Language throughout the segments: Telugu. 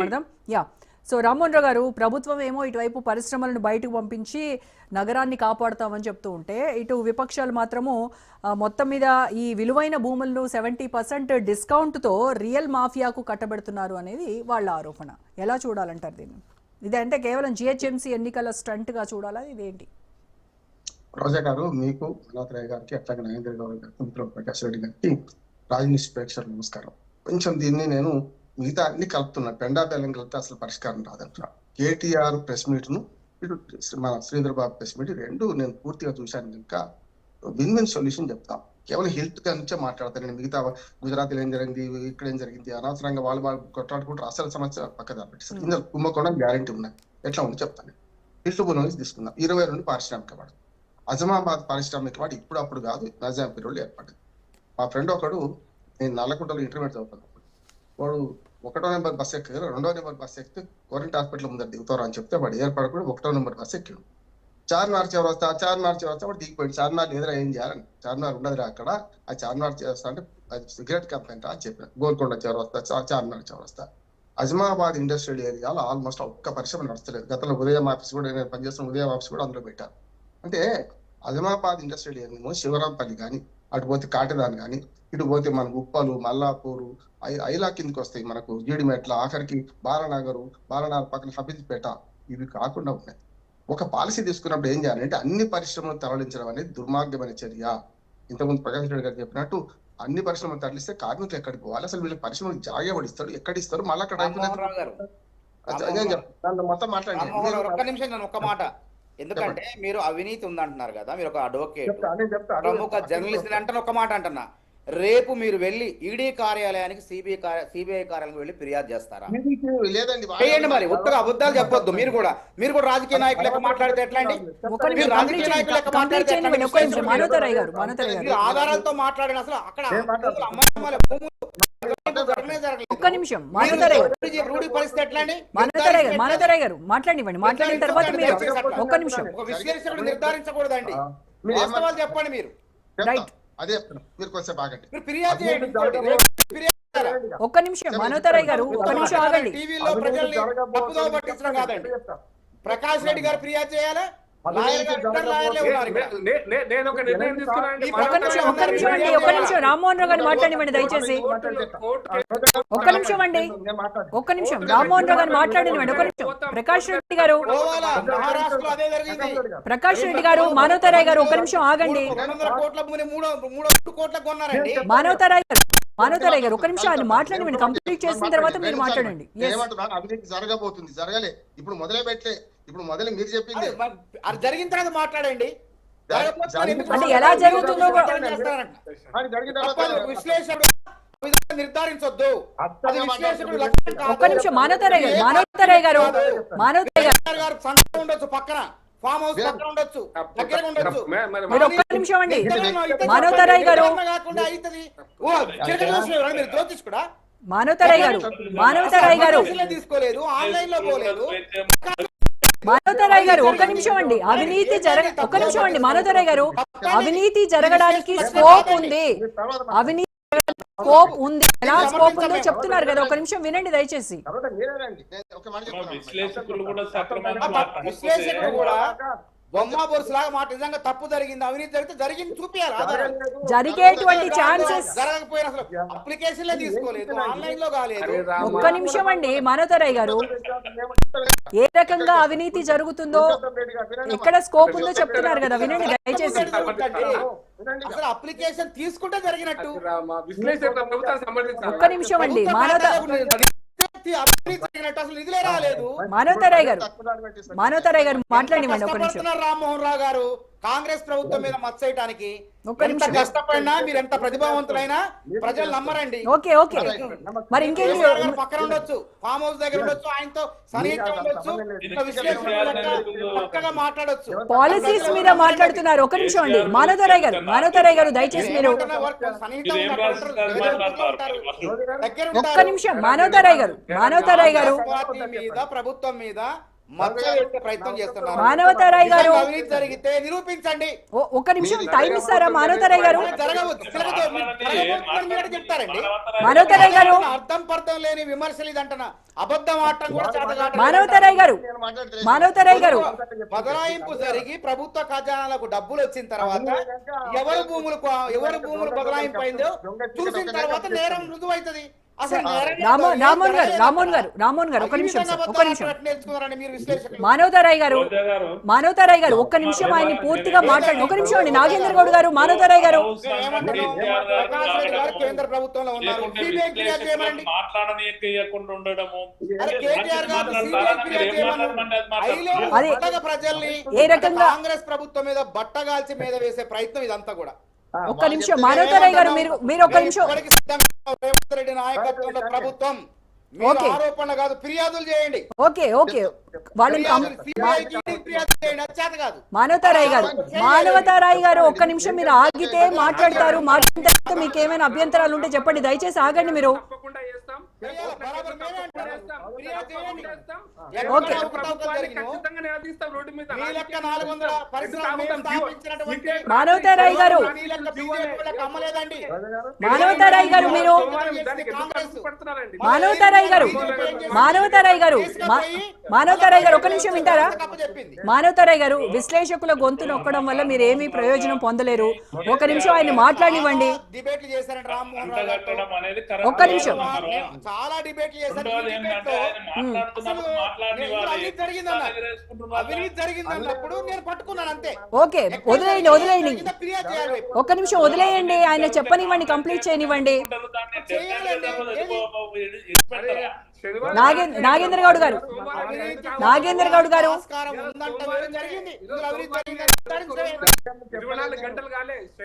మాట్లాడదాం. యా, సో రామ్మోహన్ రావు గారు, ప్రభుత్వం ఏమో ఇటువైపు పరిశ్రమలను బయటకు పంపించి నగరాన్ని కాపాడుతామని చెప్తూ ఉంటే, ఇటు విపక్షాలు మాత్రము మొత్తం మీద ఈ విలువైన భూములను 70% డిస్కౌంట్తో రియల్ మాఫియాకు కట్టబెడుతున్నారు అనేది వాళ్ళ ఆరోపణ. ఎలా చూడాలంటారు దీన్ని? ఇదంటే కేవలం జిహెచ్ఎంసీ ఎన్నికల స్టంట్గా చూడాలా, ఇదేంటి? రోజా గారు, మీకు మల్లాద్రాయ్ గారికి, అట్లాగే నరేంద్ర గౌడ్ గారికి, మిత్రులు ప్రకాష్ రెడ్డి గారికి, రాజనీష్ ప్రేక్షకులకు నమస్కారం. కొంచెం దీన్ని నేను మిగతా అన్ని కలుపుతున్నా, పెండా బెల్లం కలిపితే అసలు పరిష్కారం రాదంటున్నా. కేటీఆర్ ప్రెస్ మీట్ ను, ఇటు మన శ్రీధర్ బాబు ప్రెస్ మీట్, రెండు నేను పూర్తిగా చూశాను. ఇంకా విన్ విన్ సొల్యూషన్ చెప్తాం. కేవలం హెల్త్ నుంచే మాట్లాడతాను నేను. మిగతా గుజరాత్లో ఏం జరిగింది, ఇక్కడ ఏం జరిగింది, అనవసరంగా వాళ్ళు కొట్లాడుకుంటారు. అసలు సమస్య పక్కదారి పెట్టేస్తారు. ఇందులో కుంభకోణం గ్యారెంటీ ఉన్నాయి. ఎట్లా ఉంది చెప్తాను. హిల్ట్ భూమి తీసుకుందాం. 20 నుండి పారిశ్రామిక వాడు, అజమాబాద్ పారిశ్రామిక వాడు ఇప్పుడు అప్పుడు కాదు, నజాం పీరియడ్లో ఏర్పడింది. మా ఫ్రెండ్ ఒకడు, నేను నల్లకుంటలో ఇంటర్మీడియట్ చదువుతాను, వాడు 1వ నెంబర్ బస్ ఎక్కారు, 2వ నెంబర్ బస్ ఎక్కితే గవర్నమెంట్ హాస్పిటల్ ముందర దిగుతారు అని చెప్తే వాడు ఏర్పడకుండా 1వ నెంబర్ బస్ ఎక్కాడు. చార్మినార్ చౌరస్తా వాడు దిగిపోయాడు. చార్మినార్ ఎదురా ఏం చేయాలని, చార్మినార్ ఉండదురా అక్కడ, ఆ చార్మినార్ చౌరస్తా అంటే అది సిగరెట్ కంపెనీ అని చెప్పాను. గోల్కొండ చౌరస్తా, చార్మినార్ చౌరస్తా. అజమాబాద్ ఇండస్ట్రియల్ ఏరియాలో ఆల్మోస్ట్ ఒక్క పరిశ్రమ నడుస్తలేదు. గతంలో ఉదయం ఆఫీస్ కూడా, నేను పనిచేస్తున్న ఉదయం ఆఫీస్ కూడా అందులో పెట్టారు. అంటే అజమాబాద్ ఇండస్ట్రియల్ ఏరియాలో శివరాంపల్లి కానీ, అటు పోతే కాటిదాన్ కానీ, ఇటు పోతే మన ఉప్పలు, మల్లాపూరు, ఐలా కిందకి వస్తాయి మనకు, జీడిమెట్ల, ఆఖరికి బాలనగర్ పక్కన హబీజ్పేట, ఇవి కాకుండా ఉన్నాయి. ఒక పాలసీ తీసుకున్నప్పుడు ఏం చేయాలంటే అన్ని పరిశ్రమలు తరలించడం అనేది దుర్మార్గమైన చర్య. ఇంతకుముందు ప్రకాష్ రెడ్డి గారు చెప్పినట్టు అన్ని పరిశ్రమలు తరలిస్తే కార్మికులు ఎక్కడికి పోవాలి, అసలు వీళ్ళకి పరిశ్రమలు జాగా పడిస్తారు, ఎక్కడిస్తారు, మళ్ళీ అక్కడ మొత్తం మాట్లాడండి. ఒక్క మాట, ఎందుకంటే మీరు అవినీతి ఉందంటున్నారు కదా, మీరు ఒక అడ్వకేట్, ప్రముఖ జర్నలిస్ట్ అంటే ఒక మాట అంటున్నా, రేపు మీరు వెళ్ళి ఈడీ కార్యాలయానికి, సిబిఐ కార్యాలయానికి వెళ్ళి ఫిర్యాదు చేస్తారా? చేయండి మరి, ఉత్తగా అబద్ధాలు చెప్పొద్దు. మీరు కూడా రాజకీయ నాయకులు లెక్క మాట్లాడితే ఎట్లా అండి? రాజకీయ నాయకులు లెక్క మాట్లాడితే ఆధారాలతో మాట్లాడిన అసలు అక్కడ ఒక్క నిమిషం రూఢి పరిస్థితి ఎట్లా అండి? మానవతరాయ్ గారు మాట్లాడివ్వండి, మాట్లాడిన తర్వాత మీరు ఒక్క నిమిషం. ఒక విశ్లేషకుడు నిర్ధారించకూడదండి, వాస్తవాలు చెప్పండి మీరు. రైట్, అదే మీరు కొంచెం బాగండి, మీరు ఫిర్యాదు చేయండి. ఒక్క నిమిషం మానవతరాయ్ గారు, ఒక్క నిమిషం ఆగండి. టీవీలో ప్రజల్ని తప్పుదోవ పట్టించడం కాదండి. ప్రకాష్ రెడ్డి గారు ఫిర్యాదు చేయాలా? ఒక్క నిమిషం రామ్మోహన్ రావు గారిని మాట్లాడివ్వండి దయచేసి. ఒక్క నిమిషం అండి, ఒక్క నిమిషం రామ్మోహన్ రావు గారిని మాట్లాడివ్వండి. ఒక్క నిమిషం ప్రకాష్ రెడ్డి గారు, మానవతరాయ్ గారు ఒక్క నిమిషం ఆగండి. మానవతరాయ్ గారు ఒక్క నిమిషం ఆయన మాట్లాడివ్వండి, కంప్లీట్ చేసిన తర్వాత మీరు మాట్లాడండి. అవినీతి జరగబోతుంది, జరగలే, ఇప్పుడు మొదలే పెట్టలే, ఇప్పుడు మొదలు మీరు చెప్పింది అది జరిగిన తర్వాత మాట్లాడండి. అంటే ఎలా జరుగుతుందో విశ్లేషకుడు నిర్ధారించొద్దు. ఒక్క నిమిషం మానవతరాయ్ గారు సంస్థ ఉండొచ్చు, పక్కన ఫామ్ హౌస్ పక్కన ఉండొచ్చు, దగ్గర ఉండొచ్చు. మీరు ఒక్క నిమిషం అండి మానవతరాయ్ గారు. మానవతరాయ్ గారు తీసుకోలేదు, ఆన్లైన్ లో పోలేదు. మానవతరాయ్ గారు ఒక్క నిమిషం అండి, ఒక్క నిమిషం అండి మానవతరాయ్ గారు, అవినీతి జరగడానికి స్కోప్ ఉంది, అవినీతి స్కోప్ ఉంది, ఎలా స్కోప్ ఉందో చెప్తున్నారు కదా, ఒక నిమిషం వినండి దయచేసి. విశ్లేషకుడు కూడా బొమ్మ బొరుసు లాగా మాట, నిజంగా తప్పు జరిగింది, అవినీతి జరిగితే జరిగింది చూపించాలి. జరిగేటువంటి ఛాన్సెస్ జరగకపోయినా అసలు అప్లికేషన్ లో తీసుకోలేదు, ఆన్లైన్ లో కాలేదు. ఒక్క నిమిషం అండి మానవతరాయ్ గారు, ఏ రకంగా అవినీతి జరుగుతుందో, ఎక్కడ స్కోప్ ఉందో చెప్తున్నారు కదా, వినండి దయచేసి. అసలు అప్లికేషన్ తీసుకుంటే జరిగినట్టు. ఒక్క నిమిషం అండి మానవతరాయ్ గారు మాట్లాడివ్వండి ఒక నిమిషం. రామ్మోహన్ రావు గారు కాంగ్రెస్ ప్రభుత్వం మీద మచ్చయటానికి ఎంత కష్టపడినా, మీరు ఎంత ప్రతిభావంతులైనా ప్రజలు నమ్మరండి. ఓకే ఓకే, మరి ఇంకేం పక్కన ఉండొచ్చు, ఫామ్ హౌస్ దగ్గర ఉండొచ్చు, ఆయనతో సన్నిహితంగా ఉండొచ్చు, చక్కగా మాట్లాడొచ్చు. పాలసీస్ మీద మాట్లాడుతున్నారు. ఒక నిమిషం అండి మానవతరాయ్ గారు దయచేసి మీరు ఒక్క నిమిషం. మానవతరాయ్ గారు మీద ప్రభుత్వం మీద మచ్చ వేసే ప్రయత్నం చేస్తున్నారు. మానవతారాయ్ గారు అవినీతి జరిగితే నిరూపించండి. ఒక్క నిమిషం టైం ఇస్తారా మానవతారాయ్ గారు? చెప్తారండి మానవతారాయ్ గారు అర్థం పర్థం లేని విమర్శలు ఇదంటున్నా అబద్ధం ఆడటం కూడా చేతగాటం. మానవతారాయ్ గారు మానవతారాయ్ గారు బదలాయింపు జరిగి ప్రభుత్వ ఖజానాలకు డబ్బులు వచ్చిన తర్వాత ఎవరు భూములు బదలాయింపు అయిందో చూసిన తర్వాత నేరం రుజువైతది. అసలు రామోహన్ గారు ఒక్క నిమిషం నేర్చుకున్నారండి మీరు విశ్లేషకులు. మానవతారాయ్ గారు ఒక్క నిమిషం ఆయన్ని పూర్తిగా మాట్లాడండి. ఒక నిమిషం అండి. నాగేంద్ర గౌడ్ గారు మానవతారాయ్ గారు ప్రకాష్ రెడ్డి గారు కేంద్ర ప్రభుత్వంలో ఉన్నారు. సిబిఐ ఫిర్యాదు చేయమండి. కేటీఆర్ గారు సిబిఐ ఫిర్యాదు చేయమని ప్రజల్ని ఏ రకంగా కాంగ్రెస్ ప్రభుత్వం మీద బట్టగాల్చి మీద వేసే ప్రయత్నం ఇదంతా కూడా. ఒక్క నిమిషం మానవతారాయ్ గారు మీరు ఒక్క నిమిషం. రేవంత్ రెడ్డి నాయకత్వంలో ప్రభుత్వం ఆరోపణ కాదు ఫిర్యాదులు చేయండి. ఓకే వాళ్ళని చేత కాదు. మానవతారాయ్ గారు ఒక్క నిమిషం మీరు ఆగితే మాట్లాడతారు. మాట్లాడిన తర్వాత మీకు ఏమైనా అభ్యంతరాలు ఉంటే చెప్పండి. దయచేసి ఆగండి మీరు. మానవతారాయ్ గారు మీరు మానవతారాయ్ గారు ఒక్క నిమిషం వింటారా? మానవతారాయ్ గారు విశ్లేషకుల గొంతు నొక్కడం వల్ల మీరు ఏమీ ప్రయోజనం పొందలేరు. ఒక నిమిషం ఆయన మాట్లాడివ్వండి. ఒక్క నిమిషం. చాలా డిబేట్ చేశారు. అవినీతి జరిగిందన్నప్పుడు నేను పట్టుకున్నాను అంతే. ఓకే వదిలేయండి. ఒక్క నిమిషం వదిలేయండి. ఆయన చెప్పనివ్వండి, కంప్లీట్ చేయనివ్వండి. నాగేంద్ర గౌడ్ గారు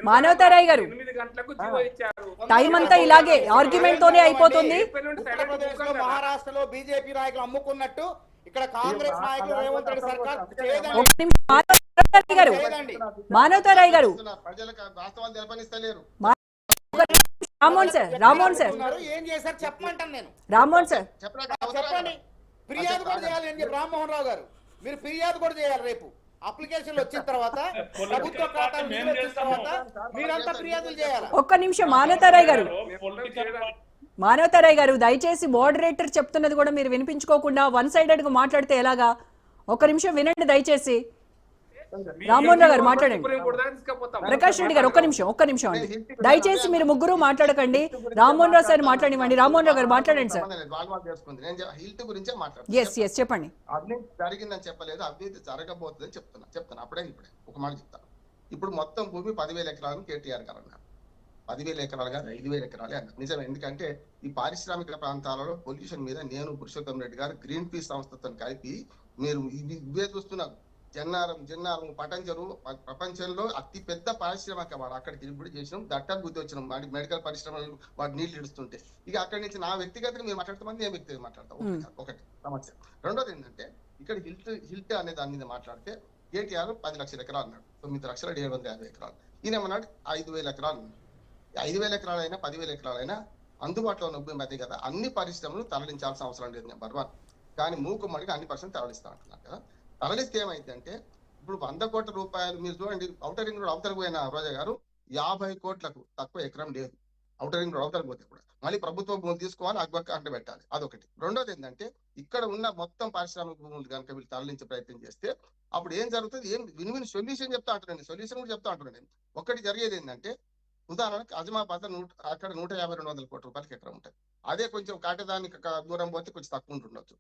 మానవతారాయ్ గారు టైం అంతా ఇలాగే ఆర్గ్యుమెంట్ తోనే అయిపోతుంది. మహారాష్ట్రలో బీజేపీ నాయకులు అమ్ముకున్నట్టు ఇక్కడ కాంగ్రెస్ నాయకులు రేవంత్ రెడ్డి సర్కార్ మానవతారాయ్ గారు రామ్మోహన్ సార్ ఏం చేశారు చెప్పమంటాను నేను. రామ్మోహన్ సార్ చెప్పండి. ఫిర్యాదు కూడా చేయాలి అని చెప్పి రామ్మోహన్ రావు గారు మీరు ఫిర్యాదు కూడా చేయాలి. రేపు అప్లికేషన్లు వచ్చిన తర్వాత ప్రభుత్వ ఖాతాలు వచ్చిన తర్వాత మీరంతా ఫిర్యాదులు చేయాలి. ఒక్క నిమిషం మానవతారాయ్ గారు దయచేసి మోడరేటర్ చెప్తున్నది కూడా మీరు వినిపించుకోకుండా వన్ సైడెడ్ గా మాట్లాడితే ఎలాగా? ఒక్క నిమిషం వినండి దయచేసి. రామ్మోహన్ రావు గారు మాట్లాడండి. ప్రకాష్ రెడ్డి గారు ఒక్క నిమిషం అండి. దయచేసి మీరు ముగ్గురు మాట్లాడకండి. రామ్మోహన్ రావు సార్ మాట్లాడివ్వండి. రామ్మోహన్ రావు గారు మాట్లాడండి సార్. ఎస్ చెప్పండి. అవినీతి జరిగిందని చెప్పలేదు, అవినీతి జరగబోతుందని చెప్తాను అప్పుడే ఒక మాట చెప్తాను. ఇప్పుడు మొత్తం భూమి 10,000 ఎకరాలను కేటీఆర్ గారు అన్నారు. 10,000 ఎకరాలు కాదు 5,000 ఎకరాలే అన్నారు. నిజం. ఎందుకంటే ఈ పారిశ్రామిక ప్రాంతాలలో పొల్యూషన్ మీద నేను పురుషోత్తం రెడ్డి గారు గ్రీన్ పీస్ సంస్థతో కలిపి మీరు ఇవే చూస్తున్నారు. జన్నారం పటంచెరు ప్రపంచంలో అతి పెద్ద పారిశ్రామిక వాడు. అక్కడికి ఇప్పుడు చేసినాం, దట్టం బుద్ధి వచ్చినాం. మెడికల్ పరిశ్రమలు వాటి నీళ్లు ఇడుస్తుంటే ఇక అక్కడి నుంచి నా వ్యక్తిగతంగా మీరు మాట్లాడుతామని నేను వ్యక్తిగా మాట్లాడతాం. ఒకటి సమస్య. రెండోది ఏంటంటే ఇక్కడ హిల్ట్ అనే దాని మీద మాట్లాడితే కేటీఆర్ 10 లక్షల ఎకరాలు అన్నాడు. 9,750,000 ఎకరాలు. ఈయన ఏమన్నాడు 5,000 ఎకరాలు. 5,000 ఎకరాలైనా 10,000 ఎకరాలైనా అందుబాటులో ఉన్న భూమి అదే కదా. అన్ని పరిశ్రమలు తరలించాల్సిన అవసరం లేదు నెంబర్ 1. కానీ మూకుమ్మడిగా అన్ని % తరలిస్తా అంటున్నారు కదా. తరలిస్తే ఏమైందంటే ఇప్పుడు 100 కోట్ల రూపాయలు మీరు చూడండి. ఔటర్ రింగ్ రోడ్ అవతలకు పోయిన రోజా గారు 50 కోట్లకు తక్కువ ఎకరం లేదు. ఔటర్ రింగ్ రోడ్ అవతలకు పోతే కూడా మళ్ళీ ప్రభుత్వం భూములు తీసుకోవాలి, అగ్బక్క అంట పెట్టాలి. అదొకటి. రెండోది ఏంటంటే ఇక్కడ ఉన్న మొత్తం పారిశ్రామిక భూములు కనుక వీళ్ళు తరలించే ప్రయత్నం చేస్తే అప్పుడు ఏం జరుగుతుంది? విన్ సొల్యూషన్ చెప్తా అంటున్నాను. సొల్యూషన్ కూడా చెప్తా అంటున్నాను. ఒకటి జరిగేది ఏంటంటే ఉదాహరణకు అజమాబాద్ అక్కడ 150-200 కోట్ల రూపాయలకి ఎకరం ఉంటుంది. అదే కొంచెం కాటదానికి దూరం పోతే కొంచెం తక్కువ ఉంటుండొచ్చు.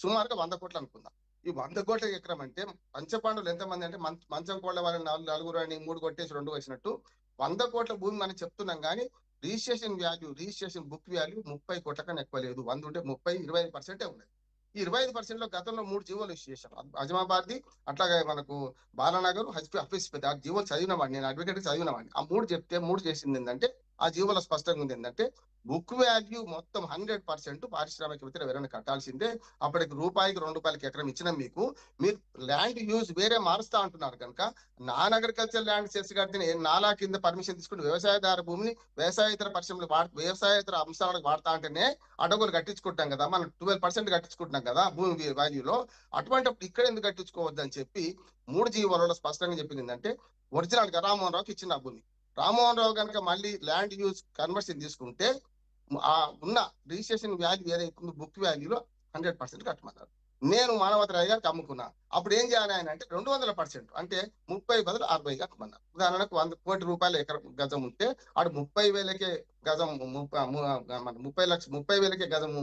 సుమారుగా 100 కోట్లు అనుకుందాం. ఈ 100 కోట్ల ఎకరం అంటే పంచపాండులు ఎంతమంది అంటే మంచం కోళ్ళ వాళ్ళని 4 అని 3 కొట్టేసి 2 వచ్చినట్టు 100 కోట్ల భూమి మనం చెప్తున్నాం. కానీ రిజిస్ట్రేషన్ బుక్ వాల్యూ 30 కోట్ల కన్నా ఎక్కువ లేదు. 100 ఉంటే 25% ఉన్నది. ఈ 25% లో గతంలో 3 జీవోలు ఇష్యూ చేశారు. అజమాబాద్ది, అట్లాగే మనకు బాలానగర్, హఫీజ్ పెద్ద జీవోలు చదివినవాడిని, నేను అడ్వకేట్ చదివినవాడిని. ఆ 3 చెప్తే 3 చేసింది ఏంటంటే ఆ జీవోలో స్పష్టంగా ఉంది ఏంటంటే బుక్ వాల్యూ మొత్తం 100% పారిశ్రామికవేత్తలు ఎవరైనా కట్టాల్సిందే. అప్పటికి రూపాయికి 2 రూపాయలకి ఎకరం ఇచ్చినా మీకు మీరు ల్యాండ్ యూజ్ వేరే మారుస్తా అంటున్నారు కనుక నాన్ అగ్రికల్చర్ ల్యాండ్ సెస్ కడితే నాలా కింద పర్మిషన్ తీసుకుని వ్యవసాయదార భూమిని వ్యవసాయేతర పరిశ్రమలు వ్యవసాయేతర అంశాలకు వాడతా అంటేనే అడవులు కట్టించుకుంటాం కదా, మనం 12% కట్టించుకుంటున్నాం కదా భూమి వాల్యూలో. అటువంటిప్పుడు ఇక్కడ ఎందుకు కట్టించుకోవద్దు అని చెప్పి 3 జీవోలలో స్పష్టంగా చెప్పింది ఏంటంటే ఒరిజినల్ గా రామ్మోహన్ రావుకి ఇచ్చిన భూమి. రామ్మోహన్ రావు కనుక మళ్ళీ ల్యాండ్ యూజ్ కన్వర్షన్ తీసుకుంటే ఆ ఉన్న రిజిస్ట్రేషన్ వాల్యూ ఏదైతుందో బుక్ వాల్యూలో 100% కట్టమన్నారు. నేను మానవతరాయ్ గారికి అమ్ముకున్నా. అప్పుడు ఏం చేయాలి ఆయన అంటే 200%, అంటే 30 బదులు 60 కట్టమన్నారు. ఉదాహరణకు 100 కోటి రూపాయల ఎకరం గజం ఉంటే ఆడు 30,000కే గజం 30,000కే గజం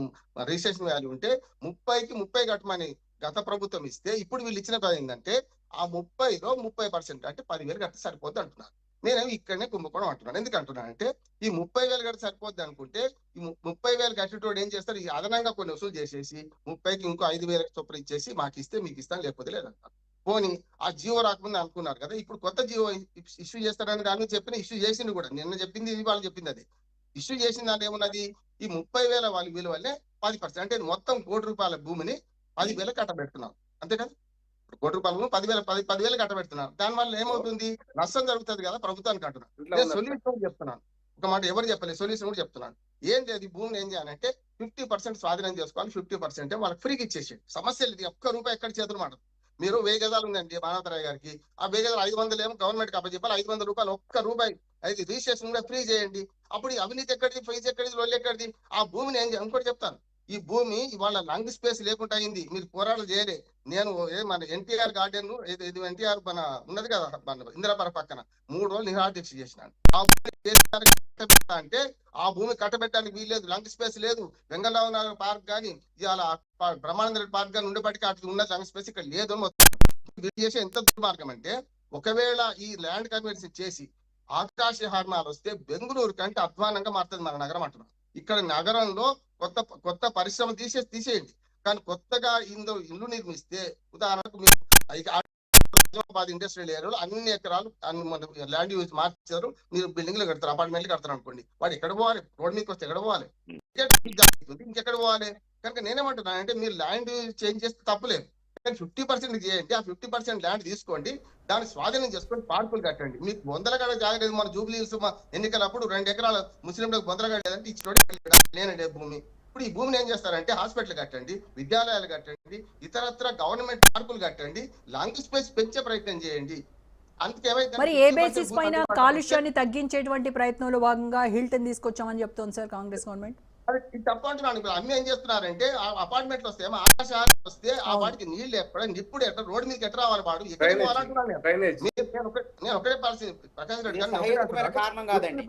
రిజిస్ట్రేషన్ వాల్యూ ఉంటే 30కి 30 కట్టమని గత ప్రభుత్వం ఇస్తే ఇప్పుడు వీళ్ళు ఇచ్చిన పని ఏంటంటే ఆ 30లో 30% అంటే 10,000 కడితే సరిపోద్ది అంటున్నారు. నేనేమి ఇక్కడనే కుంభకోణం అంటున్నాను. ఎందుకు అంటున్నానంటే ఈ 30,000 కడితే సరిపోద్ది అనుకుంటే ఈ 30,000 కట్టేటోడు ఏం చేస్తారు, ఈ అదనంగా కొన్ని వసూలు చేసేసి 30కి ఇంకో 5,000 చొప్పున ఇచ్చేసి మాకు ఇస్తే మీకు ఇస్తాను లేకపోతే లేదంటారు. పోనీ ఆ జియో రాకముందు అనుకున్నారు కదా, ఇప్పుడు కొత్త జియో ఇష్యూ చేస్తారని దాన్ని చెప్పిన ఇష్యూ చేసింది కూడా. నిన్న చెప్పింది ఇది వాళ్ళు చెప్పింది అది ఇష్యూ చేసిన దాంట్లో ఏమున్నది, ఈ 30,000 వాళ్ళ విలువలే 10%, అంటే మొత్తం 1 కోటి రూపాయల భూమిని 10,000 కట్టబెడుతున్నాం. అంతే కదా, 1 కోటి రూపాయలు 10,000 కట్టబెడుతున్నారు. దానివల్ల ఏమవుతుంది, నష్టం జరుగుతుంది కదా ప్రభుత్వానికి అంటున్నాను. నేను సొల్యూషన్ చెప్తున్నాను, ఒక మాట ఎవరు చెప్పలేదు, సొల్యూషన్ కూడా చెప్తున్నాను. ఏం లేదు, ఈ భూమిని ఏం చేయాలంటే 50% స్వాధీనం చేసుకోవాలి, 50% వాళ్ళకి ఫ్రీకి ఇచ్చేసి. సమస్య లేదు, ఒక్క రూపాయి ఎక్కడ చేతులు మాట. మీరు 1000 గజాలు ఉందండి మానవతరాయ్ గారికి, ఆ 1000 గజాలు 500 ఏమో గవర్నమెంట్ అప్పచెప్పాలి, 500 రూపాయలు ఒక్క రూపాయి అయితే రిజిస్ట్రేషన్ కూడా ఫ్రీ చేయండి. అప్పుడు ఈ అవినీతి ఎక్కడిది, ఫీజు ఎక్కడిది, లొల్లి ఎక్కడిది. ఆ భూమిని ఏం ఇంకోటి చెప్తాను, ఈ భూమి ఇవాళ లంగ్ స్పేస్ లేకుండా అయింది, మీరు పోరాటాలు చేయలే. నేను మన ఎన్టీఆర్ గార్డెన్ ఇది ఎన్టీఆర్ మన ఉన్నది కదా మన ఇందిరాపర పక్కన 3 రోజులు నిరాదీక్ష చేసినాను. ఆ భూమి అంటే ఆ భూమి కట్టబెట్టడానికి వీల్లేదు, లంగ్ స్పేస్ లేదు. వెంగళరావు నగర్ పార్క్ కానీ ఇవాళ బ్రహ్మానంద రెడ్డి పార్క్ కానీ ఉండేప్పటికీ అటు ఉన్న లంగ్ స్పేస్ ఇక్కడ లేదు. చేసే ఎంత దుర్మార్గం అంటే ఒకవేళ ఈ ల్యాండ్ కన్వర్షన్ చేసి ఆకాశ హార్నాలు వస్తే బెంగళూరు కంటే అధ్వానంగా మారుతుంది మన నగరం అంటున్నాం. ఇక్కడ నగరంలో కొత్త పరిశ్రమ తీసేయండి, కానీ కొత్తగా ఇల్లు నిర్మిస్తే ఉదాహరణకు మీరు హైదరాబాద్ ఇండస్ట్రియల్ ఏరియాలో అన్ని ఎకరాలు ల్యాండ్ యూజ్ మార్చారు, మీరు బిల్డింగ్లు కడతారు, అపార్ట్మెంట్లు కడతారు అనుకోండి, వాడు ఎక్కడ పోవాలి, రోడ్ మీదకి వస్తే ఎక్కడ పోవాలి, ఇంకెక్కడ పోవాలి. కనుక నేనేమంటున్నాను అంటే మీరు ల్యాండ్ చేంజ్ చేస్తే తప్పలేదు, కానీ 50% చేయండి. ఆ 50% ల్యాండ్ తీసుకోండి, దాన్ని స్వాధీనం చేసుకొని పార్కులు కట్టండి. మీకు బొందలగడ జాగలేదు, మన జూబ్లీస్ ఎన్నికలప్పుడు 2 ఎకరాల ముస్లింలకు బొందలగడ లేదంటే ఇచ్చిన లేనండి భూమి. ఇప్పుడు ఈ భూమిని ఏం చేస్తారంటే హాస్పిటల్ కట్టండి, విద్యాలయాలు కట్టండి, ఇతరత్ర గవర్నమెంట్ పార్కులు కట్టండి, లాంగ్ స్పేస్ పెంచే ప్రయత్నం చేయండి. మరి ఏ బేసిస్ పైన కాలుష్యాన్ని తగ్గించేటువంటి ప్రయత్నంలో భాగంగా హిల్టన్ తీసుకొచ్చామని చెప్తోంది సార్ కాంగ్రెస్ గవర్నమెంట్? అది తప్పు అంటున్నాను. అన్ని ఏం చేస్తున్నారంటే అపార్ట్మెంట్లు వస్తే ఆకాశ వస్తే ఆ వాటికి నీళ్లు ఎక్కడ నిప్పుడు ఎక్కడ రోడ్డు మీదకి ఎట్లా రావాలి, వాడు ఎక్కడ పోవాలంటున్నాను నేను ఒకటే పరిస్థితి. ప్రకాష్ రెడ్డి గారు కారణం కాదండి,